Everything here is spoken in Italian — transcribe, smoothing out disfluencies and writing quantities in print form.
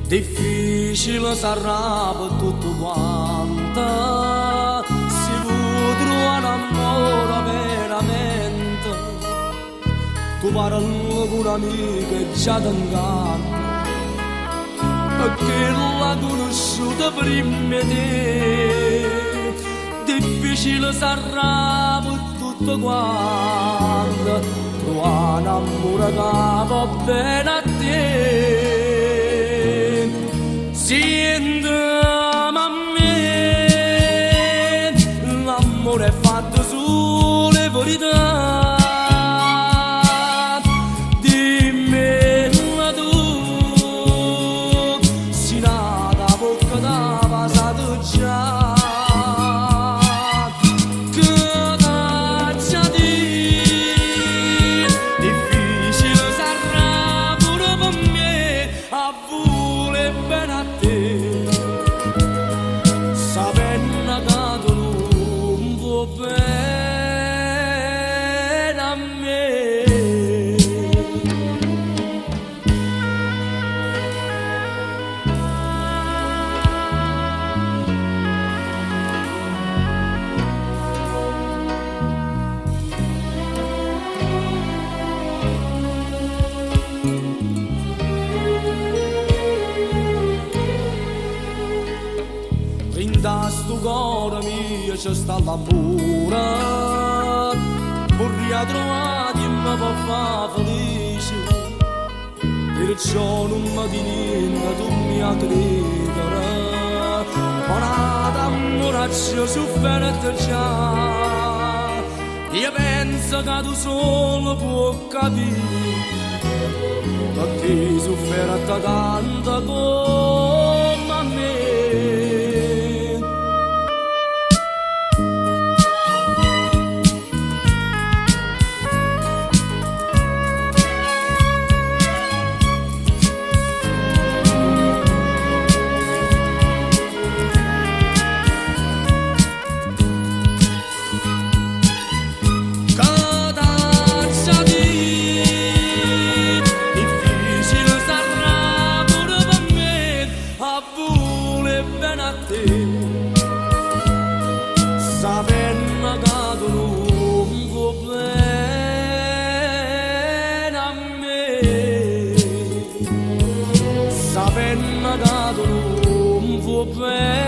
Difficile sarà per tutto quanto si può un amore veramente. Tu parli con un'amica e già ti inganna, perché l'ha conosciuta prima di te. Difficile sarà per tutto quanto trovare un amore che va bene a te. Sentiamo a me, l'amore è fatto sulle verità. Dimmi tu, si nata bocca da passato già. Che t'accia di, difficile sarà pure per me a voler bene a te. Sapendo che tu non vuoi bene a me. Da sto cuore mio c'è sta l'amore, vorrei trovare chi mi può fare felice, perciò non mi dimentica tu mi a credere, ma nata amore c'è sofferto già, io penso che tu solo puoi capire, perché sofferto tanto come a me. Sapendo che tu non vuoi bene a me, sapendo che tu non vuoi bene.